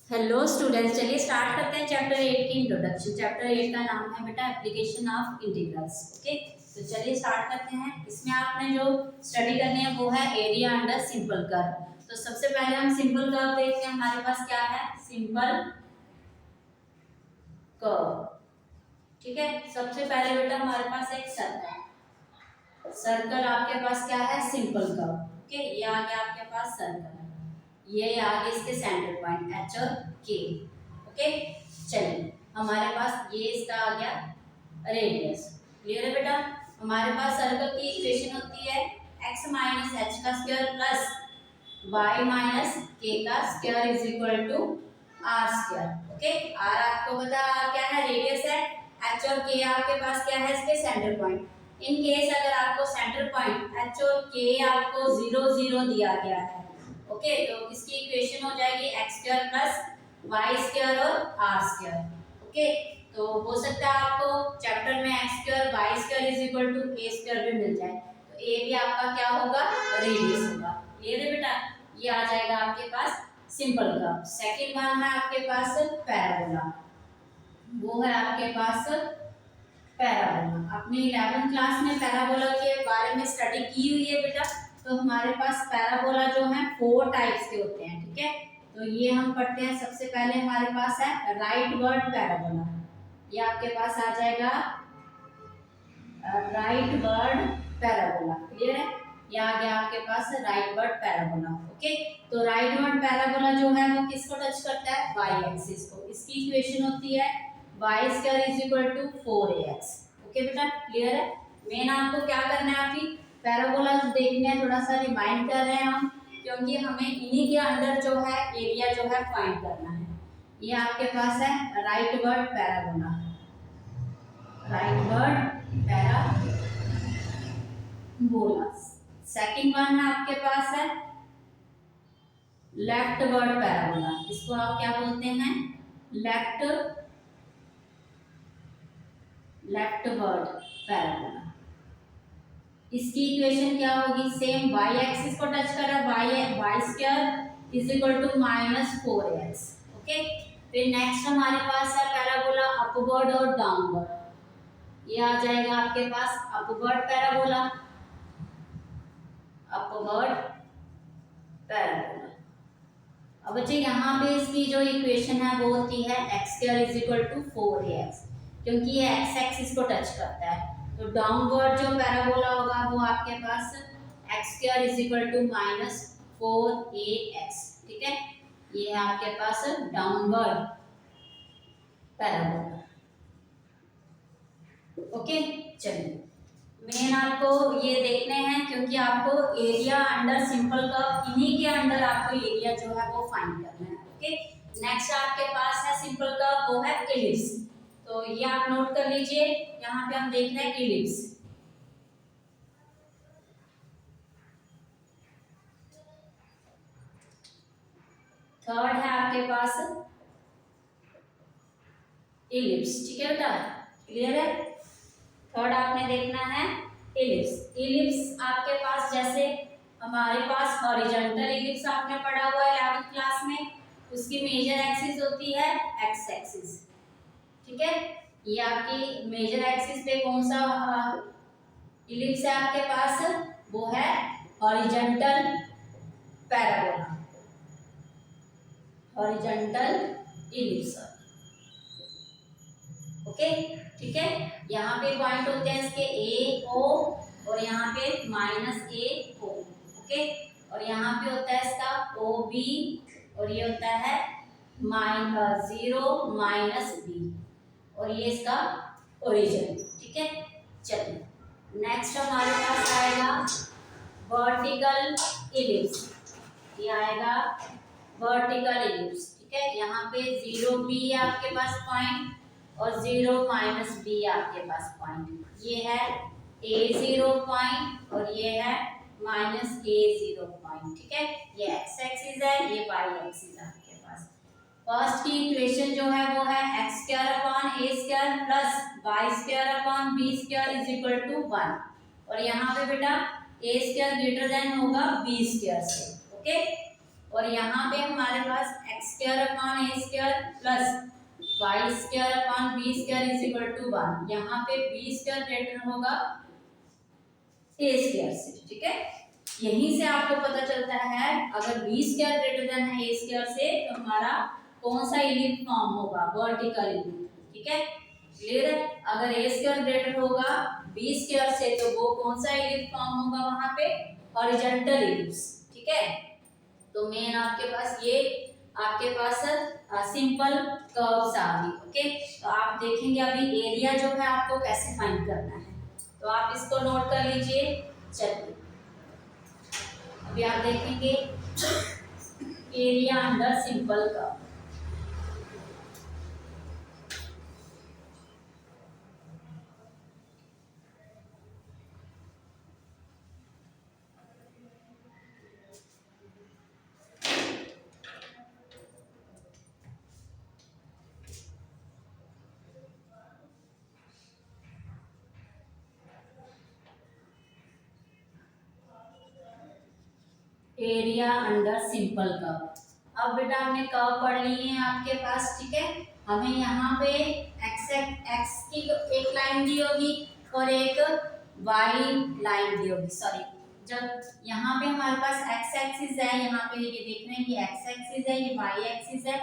Hello students, चलिए start करते हैं चैप्टर 8 की इंट्रोडक्शन। चैप्टर 8 का नाम है बेटा एप्लीकेशन ऑफ इंटीग्रल्स। ओके, तो चलिए स्टार्ट करते हैं। इसमें आपने जो स्टडी करनी है वो है एरिया अंडर सिंपल कर्व। तो सबसे पहले हम सिंपल कर्व देखते हैं। हमारे पास क्या है? Simple curve. ठीक है, सबसे पहले बेटा हमारे पास एक सर्कल। सर्कल आपके पास क्या है? Simple curve. ओके, ये आ गया आपके पास सर्कल, ये आगे इसके सेंटर पॉइंट एच और के। ओके, चलिए हमारे पास ये इसका आ गया रेडियस। क्लियर है बेटा? हमारे पास सर्कल की इक्वेशन होती है x माइनस एच का square plus y minus k का square is equal to r square. Okay, r आपको पता क्या है? रेडियस है। एच और के आपके पास क्या है? इसके सेंटर पॉइंट। इन केस अगर आपको सेंटर पॉइंट एच और के आपको 0 0 दिया गया है, ओके, तो इसकी इक्वेशन हो जाएगी x square plus Y square और आर स्क्वायर। ओके, तो हो सकता है आपको चैप्टर में x square y square is equal to a square भी मिल जाए, तो ए भी आपका क्या होगा? रेडियस होगा। क्लियर है बेटा? ये आ जाएगा आपके पास सिंपल कर्व। सेकंड वन है आपके पास पैराबोला। वो है आपके पास पैराबोला। आपने 11th क्लास में पैराबोला के बारे में स्टडी की हुई है बेटा। तो हमारे पास पैराबोला जो है 4 टाइप्स के होते हैं। ठीक है, तो ये हम पढ़ते हैं। सबसे पहले हमारे पास है राइट वर्ड पैराबोला। ये आपके पास आ जाएगा राइट वर्ड पैराबोला। क्लियर है? ये आ गया आपके पास राइट वर्ड पैराबोला। ओके, तो राइट वर्ड पैराबोला जो है वो किसको टच करता है? वाई एक्सिस को। इसकी इक्वेशन होती है y square is equal to 4ax। Okay बेटा, क्लियर है? मेन आपको क्या करना है? अभी पैराबोला देखने हैं, थोड़ा सा रिमाइंड कर रहे हैं हम, क्योंकि हमें इन्हीं के अंदर जो है एरिया जो है फाइंड करना है। ये आपके पास है right word parabola. Right word parabola. Second one है आपके पास है लेफ्ट वर्ड पैराबोला। इसको आप क्या बोलते हैं? Leftward parabola. इसकी इक्वेशन क्या होगी? सेम y एक्सिस को टच कर रहा है, y square is equal to minus 4x। Okay, फिर नेक्स्ट हमारे पास है पैराबोला अपवर्ड और डाउनवर्ड। ये आ जाएगा आपके पास अपवर्ड पैराबोला। Upward parabola. अब बच्चे यहाँ पे इसकी जो इक्वेशन है वो होती है x square is equal to 4ax, क्योंकि ये x एक्सिस को टच करता है। तो डाउनवर्ड जो पैराबोला होगा वो आपके पास x square is equal to minus 4ax। ठीक है, ये है आपके पास डाउनवर्ड पैराबोला। ओके, चलिए मेन आपको ये देखने हैं, क्योंकि आपको एरिया अंडर सिंपल कर्व, इन्हीं के अंडर आपको एरिया जो है वो फाइंड करना है। ओके, नेक्स्ट आपके पास है सिंपल कर्व, वो है एलिप्स। तो ये आप नोट कर लीजिए, यहाँ पे हम देख रहे हैं एलिप्स। थर्ड है आपके पास एलिप्स। ठीक है बेटा, क्लियर है? थर्ड आपने देखना है एलिप्स। एलिप्स आपके पास जैसे हमारे पास हॉरिजॉन्टल एलिप्स आपने पढ़ा हुआ है 11th क्लास में, उसकी मेजर एक्सिस होती है एक्स एक्सिस। ठीक है, ये आपकी मेजर एक्सिस पे कौन सा एलिप्स है आपके पास? वो है horizontal parabola. Horizontal ellipse. Okay, ठीक है, यहाँ पे पॉइंट होते हैं इसके ए ओ, और यहाँ पे माइनस ए ओ। ओके, और यहाँ पे होता है इसका ओ बी, और ये होता है -0 माइनस बी, और ये इसका ओरिजिन। ठीक है, चलिए नेक्स्ट हमारे पास आएगा वर्टिकल एलिप्स। ये आएगा वर्टिकल एलिप्स। ठीक है, यहाँ पे 0 बी आपके पास पॉइंट और 0 माइनस बी आपके पास पॉइंट। ये है a0 पॉइंट और ये है माइनस a0 पॉइंट। ठीक है, ये x एक्सिस है, ये y एक्सिस है आपके पास। फर्स्ट की इक्वेशन जो है वो है x square upon a square plus y square upon b square is equal to 1, और यहाँ पे बेटा a स्क्वायर ग्रेटर देन होगा b स्क्वायर से। ओके, और यहाँ पे हमारे पास X square upon A square plus Y square upon B square is equal to 1। यहाँ पे बी स्क्वायर ग्रेटर होगा ए स्क्वायर से, ठीक है। यहीं से आपको पता चलता है अगर बी स्क्वायर ग्रेटर देन है ए स्क्वायर से तो हमारा कौन सा इलिप्स फॉर्म होगा, वर्टिकल इलिप्स, ठीक है। क्लियर है। अगर ए स्क्वायर ग्रेटर होगा बी स्क्वायर से तो वो कौन सा इलिप्स फॉर्म होगा वहां पे, हॉरिजॉन्टल इलिप्स, ठीक है। तो मेन आपके पास ये आपके पास सिंपल कर्व्स आ गई, ओके। तो आप देखेंगे अभी एरिया जो है आपको कैसे फाइंड करना है, तो आप इसको नोट कर लीजिए। चलिए अभी आप देखेंगे area under simple curve. Area under simple curve. अब बेटा हमने कर्व पढ़ ली है आपके पास, ठीक है। हमें यहाँ पे एक्स की एक लाइन दी होगी और एक वाई लाइन दी होगी, सॉरी। जब यहाँ पे हमारे पास एक्स एक्सिस है, यहाँ पे ये देख रहे हैं कि एक्स एक्सिस है, ये वाई एक्सिस है।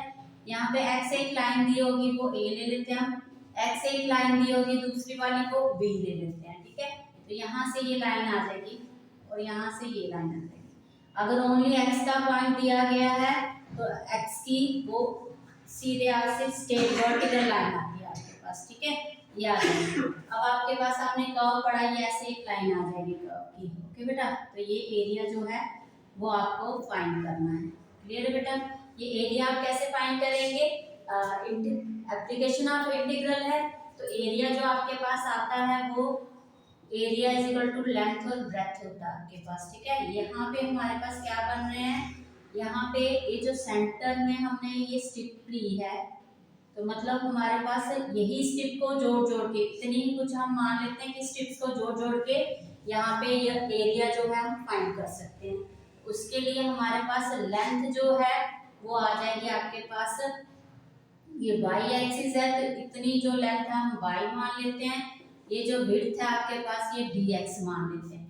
यहाँ पे एक्स एक लाइन दी होगी वो ए ले लेते हैं हम, एक्स एक लाइन दी होगी दूसरी वाली को बी ले लेते हैं, ठीक है। तो यहाँ से ये लाइन आ जाएगी और यहाँ से ये लाइन आ जाएगी। अगर ओनली x का पॉइंट दिया गया है तो x की वो सीधे से स्ट्रेट वर्टिकल लाइन आती है आपके पास, ठीक है। ये आ जाएगी। अब आपके पास आपने कर्व पढ़ा है, ऐसे एक लाइन आ जाएगी कर्व की, ओके बेटा। तो ये एरिया जो है वो आपको फाइंड करना है। क्लियर है बेटा। ये एरिया आप कैसे फाइंड करेंगे, एप्लीकेशन ऑफ इंटीग्रल है। तो एरिया जो आपके पास आता है वो area is equal to length और ब्रेथ होता है आपके पास, ठीक है। यहाँ पे हमारे पास क्या बन रहे हैं, यहाँ पे ये जो सेंटर में हमने ये स्ट्रिप ली है तो मतलब हमारे पास यही स्ट्रिप को जोड़ जोड़ के, इतनी ही कुछ हम मान लेते हैं कि स्ट्रिप्स को जोड़ जोड़ के यहाँ पे ये एरिया जो है हम फाइंड कर सकते हैं। उसके लिए हमारे पास लेंथ जो है वो आ जाएगी आपके पास, ये वाई एक्सिस है तो इतनी जो लेंथ है हम वाई मान लेते हैं। ये जो विड्थ है आपके पास ये dx मान लेते हैं,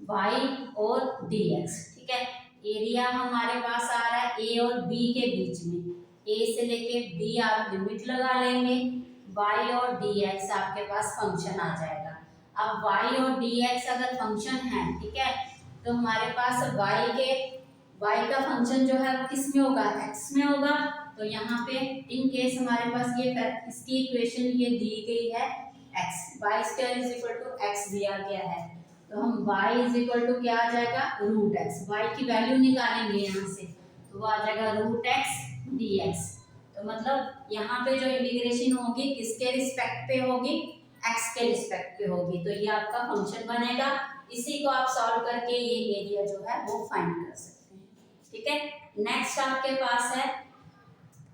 y और dx, ठीक है। एरिया हमारे पास आ रहा है a और b के बीच में, a से लेके b आप लिमिट लगा लेंगे, y और dx आपके पास फंक्शन आ जाएगा। अब y और dx अगर फंक्शन है, ठीक है, तो हमारे पास y का फंक्शन जो है वो किस में होगा, x में होगा। तो यहाँ पे इन केस हमारे पास ये इसकी इक्वेशन ये दी गई है x, y square is equal to x दिया गया है। तो हम y इज इक्वल टू क्या आ जाएगा, रूट एक्स। वाई की वैल्यू निकालेंगे यहाँ से तो वो आ जाएगा रूट एक्स dx। तो मतलब यहाँ पे जो इंटीग्रेशन होगी किसके रिस्पेक्ट पे होगी, x के रिस्पेक्ट पे होगी। तो ये आपका फंक्शन बनेगा, इसी को आप सॉल्व करके ये एरिया जो है वो फाइंड कर सकते हैं, ठीक है। नेक्स्ट आपके पास है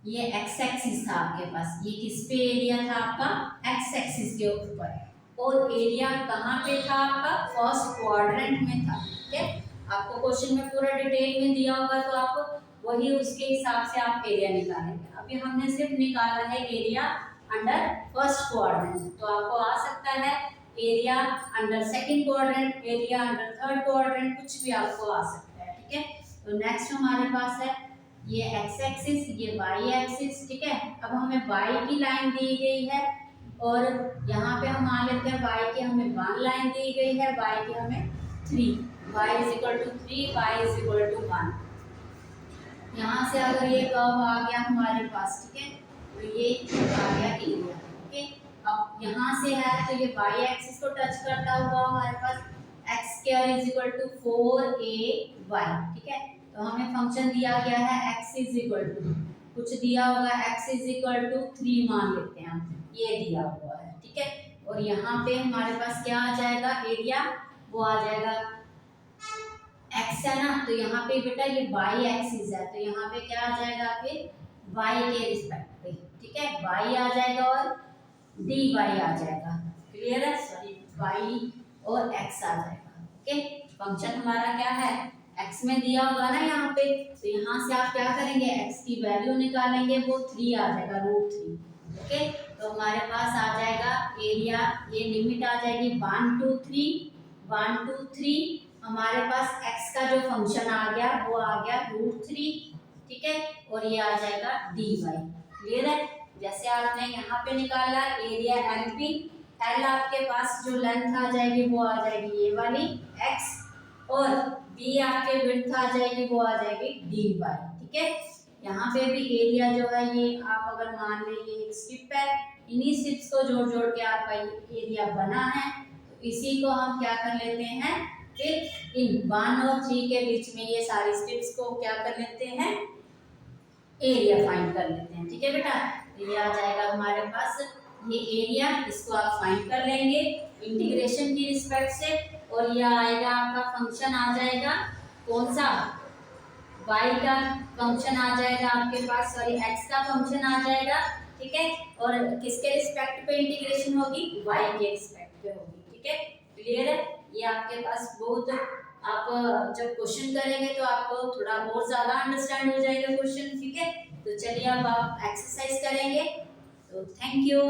ये x एक्सिस था आपके पास, ये किस पे एरिया था आपका, x एक्सिस के ऊपर। और एरिया कहाँ पे था आपका, फर्स्ट क्वाड्रेंट में था, ठीक है। आपको क्वेश्चन में पूरा डिटेल में दिया होगा तो आप वही उसके हिसाब से आप एरिया निकालेंगे। अभी हमने सिर्फ निकाला है एरिया अंडर फर्स्ट क्वाड्रेंट, तो आपको आ सकता है area under second quadrant, area under third quadrant, कुछ भी आपको आ सकता है, ठीक है। तो नेक्स्ट हमारे पास है ये x एक्सिस, ये y एक्सिस, ठीक है। अब हमें y की लाइन दी गई है और यहाँ पे हम मान लेते हैं y की हमें 1 लाइन दी गई है, y की हमें 3, y is equal to 3, y is equal to 1। यहाँ से अगर ये कर्व आ गया हमारे पास, ठीक है, तो ये आ गया एरिया, ओके। अब यहाँ से है तो ये y एक्सिस को टच करता हुआ हमारे पास x square is equal to 4ay, ठीक है। तो हमें फंक्शन दिया गया है x इज इक्वल टू कुछ दिया होगा, x इज इक्वल टू 3 मान लेते हैं हम, ये दिया हुआ है, ठीक है। और यहाँ पे हमारे पास क्या आ जाएगा एरिया, वो आ जाएगा x है ना, तो यहाँ पे बेटा ये y एक्सिस है तो यहाँ पे क्या आ जाएगा फिर y के रिस्पेक्ट पे, ठीक है, y आ जाएगा और dy आ जाएगा। क्लियर है, सॉरी y और x आ जाएगा, ओके। फंक्शन हमारा क्या है x में दिया होगा ना यहाँ पे, तो यहाँ से आप क्या करेंगे, x की वैल्यू निकालेंगे, वो 3 आ जाएगा, √3। ओके, तो हमारे पास आ जाएगा एरिया, ये लिमिट आ जाएगी 1 to 3 हमारे पास x का जो फंक्शन आ गया वो आ गया √3, ठीक है, और ये आ जाएगा dy। क्लियर है? जैसे आपने यहाँ पे निकाला एरिया LP, L आपके पास जो लेंथ आ जाएगी वो आ जाएगी ये वाली x, और B आपके विड्थ आ जाएगी वो आ जाएगी dy, ठीक है। यहाँ पे भी एरिया जो है ये आप अगर मान लें ये एक स्ट्रिप है, इन्हीं स्ट्रिप्स को जोड़ जोड़ के आपका एरिया बना है, तो इसी को हम क्या कर लेते हैं, फिर इन 1 और 3 के बीच में ये सारी स्ट्रिप्स को क्या कर लेते हैं, एरिया फाइंड कर लेते हैं, ठीक है बेटा। तो ये आ जाएगा हमारे पास ये एरिया, इसको आप फाइंड कर लेंगे इंटीग्रेशन की रिस्पेक्ट से, और ये आएगा आपका फंक्शन आ जाएगा कौन सा, y का फंक्शन आ जाएगा आपके पास, सॉरी x का फंक्शन आ जाएगा, ठीक है, और किसके रिस्पेक्ट पे इंटीग्रेशन होगी, y के रिस्पेक्ट पे होगी, ठीक है। क्लियर है? ये आपके पास बहुत, आप जब क्वेश्चन करेंगे तो आपको थोड़ा और ज्यादा अंडरस्टैंड हो जाएगा क्वेश्चन, ठीक है। तो चलिए अब आप एक्सरसाइज करेंगे, तो थैंक यू।